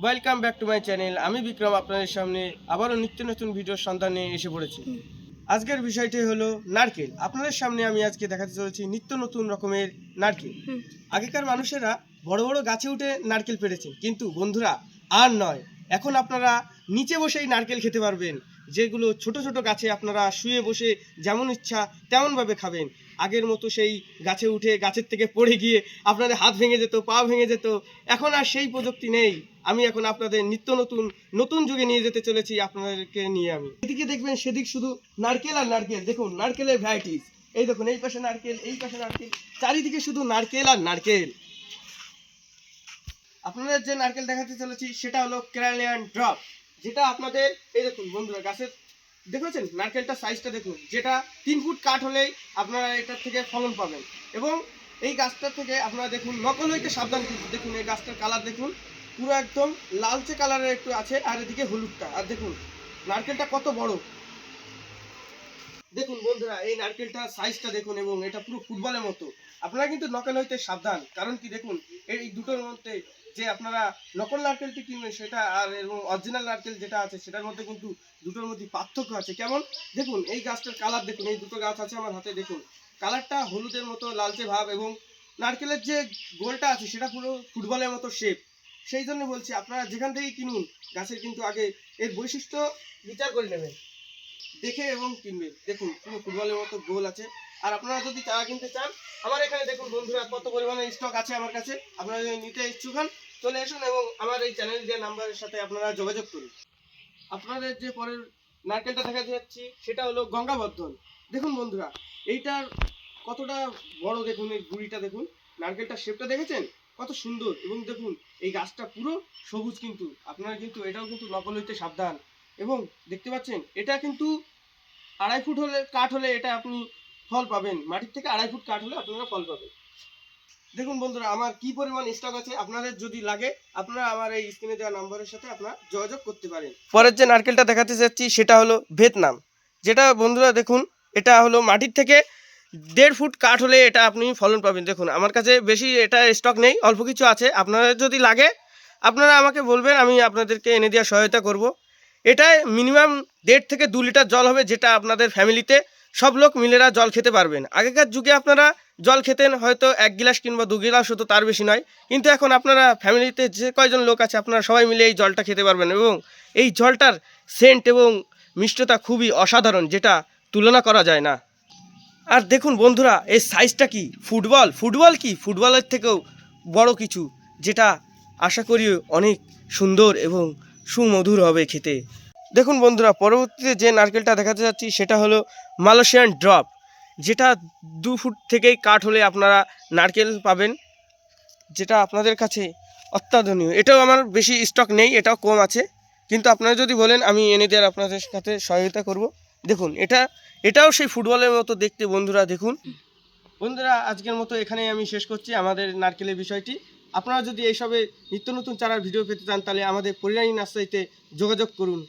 Welcome back to my channel. আমি বিক্রম আপনাদের সামনে আবারও নিত্য নতুন ভিডিওর সন্ধান নিয়ে এসে পড়েছি। আজকের বিষয়টি হলো নারকেল। আপনাদের সামনে আমি আজকে দেখাতে চলেছি নিত্য নতুন রকমের নারকেল। আগেকার মানুষেরা বড় বড় গাছে উঠে নারকেল পেড়েছেন, কিন্তু বন্ধুরা আর নয়। এখন আপনারা নিচে বসেই নারকেল খেতে পারবেন, যেগুলো ছোট ছোট গাছে আপনারা শুয়ে বসে যেমন ইচ্ছা তেমনভাবে খাবেন। আগের মতো সেই গাছে উঠে গাছের থেকে পড়ে গিয়ে আপনাদের হাত ভেঙে যেত, পা ভেঙে যেত, এখন আর সেই প্রযুক্তি নেই। আমি এখন আপনাদের নিত্য নতুন নতুন যুগে নিয়ে যেতে চলেছি আপনাদেরকে নিয়ে। আমি এদিকে দেখবেন সেদিক শুধু নারকেল আর নারকেল। দেখুন নারকেলের ভ্যারাইটিস, এই দেখুন এই পাশে নারকেল, এই পাশে নারকেল, চারিদিকে শুধু নারকেল আর নারকেল। আপনাদের যে নারকেল দেখাতে চলেছি সেটা হলো কেরালিয়ান ড্রপ, যেটা আপনাদের এই দেখুন বন্ধুরা গাছের দেখেছেন নারকেলটা সাইজটা দেখুন, যেটা 3 ফুট কাঠ হলেই আপনারা এটার থেকে ফলন পাবেন। এবং এই গাছটার থেকে আপনারা দেখুন নকল হইতে সাবধান। কিন্তু দেখুন এই গাছটার কালার দেখুন, পুরো একদম লালচে কালারের একটু আছে, আর এদিকে হলুদটা। আর দেখুন নারকেলটা কত বড়, দেখুন বন্ধুরা এই নারকেলটা সাইজটা দেখুন, এবং এটা পুরো ফুটবলের মতো। আপনারা কিন্তু নকল হইতে সাবধান, কারণ কি দেখুন এই দুটোর মধ্যে যে আপনারা নকল নারকেলটি কিনবেন সেটা আর এবং অরিজিনাল নারকেল যেটা আছে সেটার মধ্যে কিন্তু দুটোর মধ্যে পার্থক্য আছে। কেমন দেখুন এই গাছটার কালার দেখুন, এই দুটো গাছ আছে আমার হাতে, দেখুন কালারটা হলুদের মতো লালচে ভাব, এবং নারকেলের যে গোলটা আছে সেটা পুরো ফুটবলের মতো শেপ। সেই জন্য বলছি আপনারা যেখান থেকেই কিনুন গাছের কিন্তু আগে এর বৈশিষ্ট্য বিচার করে নেবেন, দেখে এবং কিনবেন। দেখুন পুরো ফুটবলের মতো গোল আছে। আর আপনারা যদি চারা কিনতে চান আমার এখানে দেখুন বন্ধুরা কত পরিমাণে স্টক আছে আমার কাছে। আপনারা যদি নিতে ইচ্ছুক হন চলে আসুন, এবং আমার এই চ্যানেল দেওয়া নাম্বারের সাথে আপনারা যোগাযোগ করুন। আপনাদের যে পরের নারকেলটা দেখাতে যাচ্ছি সেটা হলো গঙ্গাবর্ধন। দেখুন বন্ধুরা এইটার কতটা বড়, দেখুন এই গুড়িটা দেখুন, নারকেলটার শেপটা দেখেছেন কত সুন্দর। এবং দেখুন এই গাছটা পুরো সবুজ, কিন্তু আপনারা কিন্তু এটাও কিন্তু নকল হইতে সাবধান। এবং দেখতে পাচ্ছেন এটা কিন্তু 2.5 ফুট হলে কাঠ হলে এটা আপনি ফল পাবেন, মাটির থেকে 2.5 ফুট কাঠ হলে আপনারা ফল পাবেন। দেখুন বন্ধুরা আমার কি পরিমাণ স্টক আছে, আপনাদের যদি লাগে আপনারা আমার এই স্ক্রিনে দেওয়া নম্বরের সাথে আপনারা যোগাযোগ করতে পারেন। পরের যে নারকেলটা দেখাতে যাচ্ছি সেটা হলো ভিয়েতনাম, যেটা বন্ধুরা দেখুন এটা হলো মাটির থেকে 1.5 ফুট কাঠ হলে এটা আপনি ফলন পাবেন। দেখুন আমার কাছে বেশি এটা স্টক নেই, অল্প কিছু আছে। আপনাদের যদি লাগে আপনারা আমাকে বলবেন, আমি আপনাদেরকে এনে দেওয়ার সহায়তা করব। এটায় মিনিমাম 1.5 থেকে 2 লিটার জল হবে, যেটা আপনাদের ফ্যামিলিতে সব লোক মিলেরা জল খেতে পারবেন। আগেকার যুগে আপনারা জল খেতেন হয়তো 1 গিলাস কিংবা 2 গিলাস হতো, তার বেশি নয়। কিন্তু এখন আপনারা ফ্যামিলিতে যে কয়জন লোক আছে আপনারা সবাই মিলে এই জলটা খেতে পারবেন, এবং এই জলটার সেন্ট এবং মিষ্টতা খুবই অসাধারণ, যেটা তুলনা করা যায় না। আর দেখুন বন্ধুরা এই সাইজটা কি, ফুটবল কি ফুটবলের থেকেও বড় কিছু, যেটা আশা করি অনেক সুন্দর এবং সুমধুর হবে খেতে। দেখুন বন্ধুরা পরবর্তীতে যে নারকেলটা দেখাতে যাচ্ছি সেটা হলো মালয়েশিয়ান ড্রপ, যেটা 2 ফুট থেকেই কাঠ হলে আপনারা নারকেল পাবেন, যেটা আপনাদের কাছে অত্যাধুনিক। এটাও আমার বেশি স্টক নেই, এটাও কম আছে, কিন্তু আপনারা যদি বলেন আমি এনে দেওয়ার আপনাদের সাথে সহায়তা করব। দেখুন এটাও সেই ফুটবলের মতো দেখতে বন্ধুরা। দেখুন বন্ধুরা আজকের মতো এখানেই আমি শেষ করছি আমাদের নারকেলের বিষয়টি। আপনারা যদি এইসবে নিত্য নতুন চারার ভিডিও পেতে চান তাহলে আমাদের পরিণামী নার্সারিতে যোগাযোগ করুন।